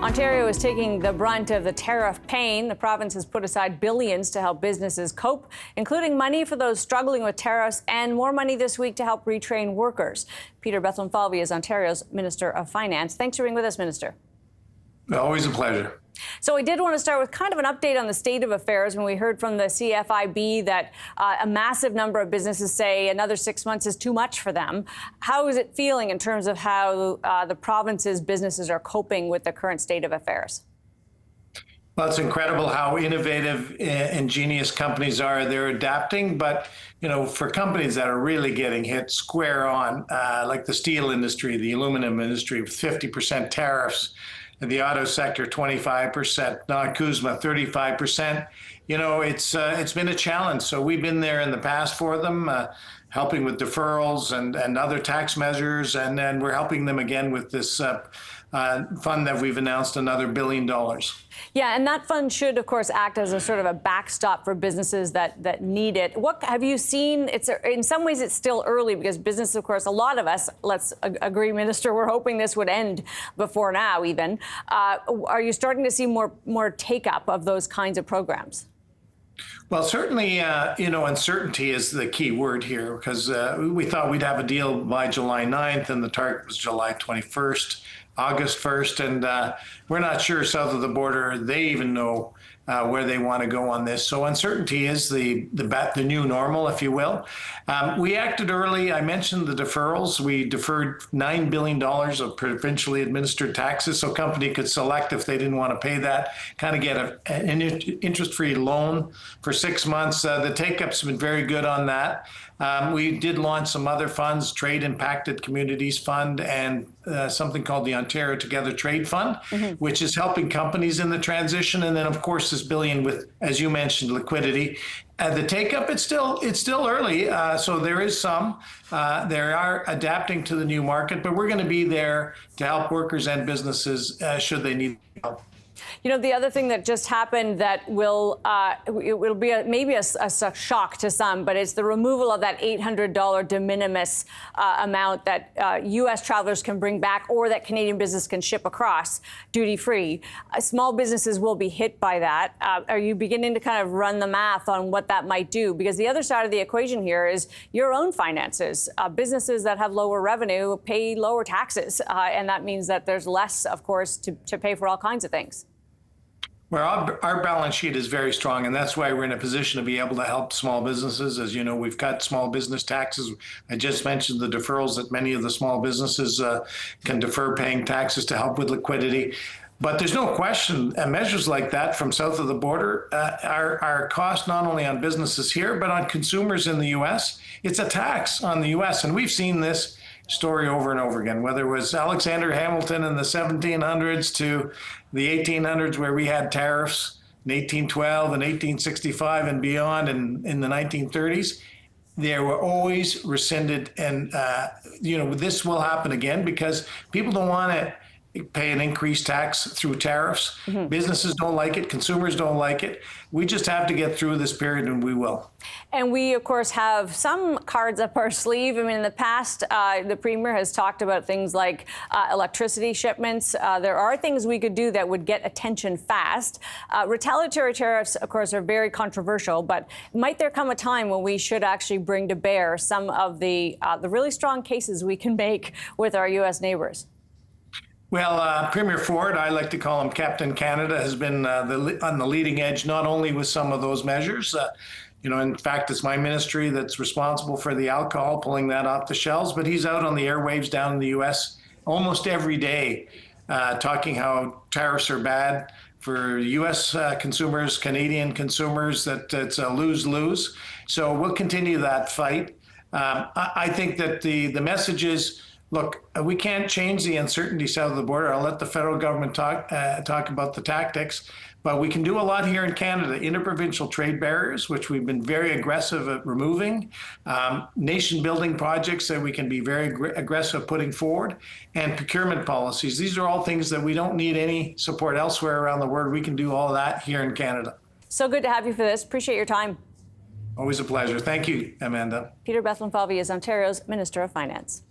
Ontario is taking the brunt of the tariff pain. The province has put aside billions to help businesses cope, including money for those struggling with tariffs and more money this week to help retrain workers. Peter Bethlenfalvy is Ontario's Minister of Finance. Thanks for being with us, Minister. Always a pleasure. So I did want to start with kind of an update on the state of affairs when we heard from the CFIB that a massive number of businesses say another 6 months is too much for them. How is it feeling in terms of how the province's businesses are coping with the current state of affairs? Well, it's incredible how innovative, ingenious companies are. They're adapting, but for companies that are really getting hit square on, like the steel industry, the aluminum industry, with 50% tariffs, the auto sector 25%, non-CUSMA 35%. It's been a challenge. So we've been there in the past for them, helping with deferrals and other tax measures, and then we're helping them again with this fund that we've announced, another $1 billion. Yeah, and that fund should, of course, act as a sort of a backstop for businesses that need it. What have you seen? In some ways, it's still early because business, of course, a lot of us, let's agree, Minister, we're hoping this would end before now even. Are you starting to see more take-up of those kinds of programs? Well, certainly, uncertainty is the key word here, because we thought we'd have a deal by July 9th, and the target was July 21st. August 1st, and we're not sure south of the border they even know where they want to go on this. So uncertainty is the new normal, if you will. We acted early. I mentioned the deferrals. We deferred $9 billion of provincially administered taxes, so a company could select if they didn't want to pay that, kind of get an interest-free loan for 6 months. The take-up's been very good on that. We did launch some other funds, Trade Impacted Communities Fund, and something called the Ontario Together Trade Fund, which is helping companies in the transition. And then, of course, this $1 billion with, as you mentioned, liquidity. The take-up, it's still early, so there is some. They are adapting to the new market, but we're going to be there to help workers and businesses should they need help. The other thing that just happened that it will be maybe a shock to some, but it's the removal of that $800 de minimis amount that U.S. travelers can bring back or that Canadian business can ship across duty-free. Small businesses will be hit by that. Are you beginning to kind of run the math on what that might do? Because the other side of the equation here is your own finances. Businesses that have lower revenue pay lower taxes, and that means that there's less, of course, to pay for all kinds of things. Well, our balance sheet is very strong, and that's why we're in a position to be able to help small businesses. As you know, we've cut small business taxes. I just mentioned the deferrals that many of the small businesses can defer paying taxes to help with liquidity. But there's no question, measures like that from south of the border are cost not only on businesses here, but on consumers in the U.S. It's a tax on the U.S., and we've seen this story over and over again, whether it was Alexander Hamilton in the 1700s to the 1800s, where we had tariffs in 1812 and 1865 and beyond, and in the 1930s. They were always rescinded, and this will happen again because people don't want to pay an increased tax through tariffs. Businesses don't like it. Consumers don't like it. We just have to get through this period, and we will. And we, of course, have some cards up our sleeve. I mean, in the past, the Premier has talked about things like electricity shipments. There are things we could do that would get attention fast. Retaliatory tariffs, of course, are very controversial, but might there come a time when we should actually bring to bear some of the really strong cases we can make with our U.S. neighbors? Well, Premier Ford, I like to call him Captain Canada, has been on the leading edge, not only with some of those measures. In fact, it's my ministry that's responsible for the alcohol, pulling that off the shelves, but he's out on the airwaves down in the U.S. almost every day, talking how tariffs are bad for U.S. consumers, Canadian consumers, that it's a lose-lose. So we'll continue that fight. I think that the message is, look, we can't change the uncertainty south of the border. I'll let the federal government talk about the tactics, but we can do a lot here in Canada. Interprovincial trade barriers, which we've been very aggressive at removing, nation-building projects that we can be very aggressive putting forward, and procurement policies. These are all things that we don't need any support elsewhere around the world. We can do all of that here in Canada. So good to have you for this. Appreciate your time. Always a pleasure. Thank you, Amanda. Peter Bethlenfalvy is Ontario's Minister of Finance.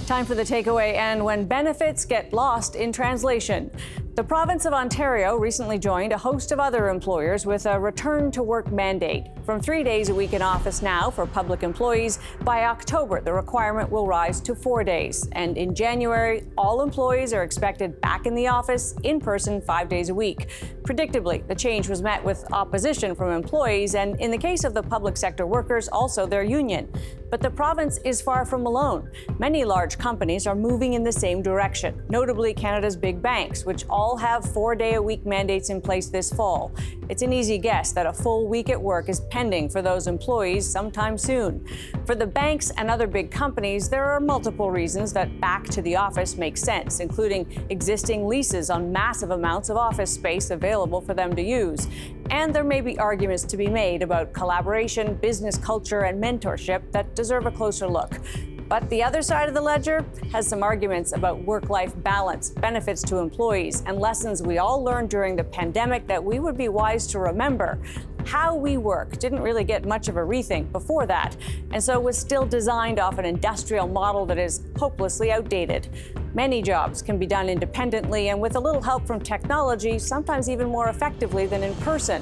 Time for the takeaway, and when benefits get lost in translation. The province of Ontario recently joined a host of other employers with a return-to-work mandate. From 3 days a week in office now for public employees, by October, the requirement will rise to 4 days. And in January, all employees are expected back in the office in person 5 days a week. Predictably, the change was met with opposition from employees and, in the case of the public sector workers, also their union. But the province is far from alone. Many large companies are moving in the same direction, notably Canada's big banks, which all have 4-day-a-week mandates in place this fall. It's an easy guess that a full week at work is pending for those employees sometime soon. For the banks and other big companies, there are multiple reasons that back to the office makes sense, including existing leases on massive amounts of office space available for them to use. And there may be arguments to be made about collaboration, business culture, and mentorship that deserve a closer look. But the other side of the ledger has some arguments about work-life balance, benefits to employees, and lessons we all learned during the pandemic that we would be wise to remember. How we work didn't really get much of a rethink before that, and so was still designed off an industrial model that is hopelessly outdated. Many jobs can be done independently and with a little help from technology, sometimes even more effectively than in person.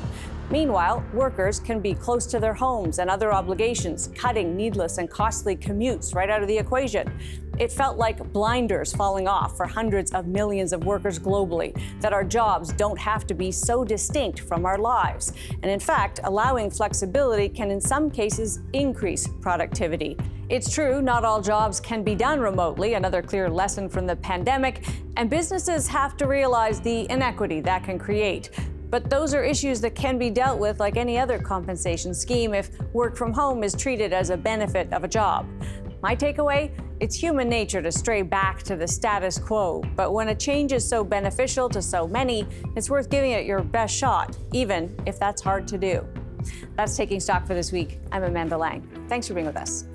Meanwhile, workers can be close to their homes and other obligations, cutting needless and costly commutes right out of the equation. It felt like blinders falling off for hundreds of millions of workers globally, that our jobs don't have to be so distinct from our lives. And in fact, allowing flexibility can in some cases increase productivity. It's true, not all jobs can be done remotely, another clear lesson from the pandemic, and businesses have to realize the inequity that can create. But those are issues that can be dealt with like any other compensation scheme if work from home is treated as a benefit of a job. My takeaway? It's human nature to stray back to the status quo, but when a change is so beneficial to so many, it's worth giving it your best shot, even if that's hard to do. That's Taking Stock for this week. I'm Amanda Lang. Thanks for being with us.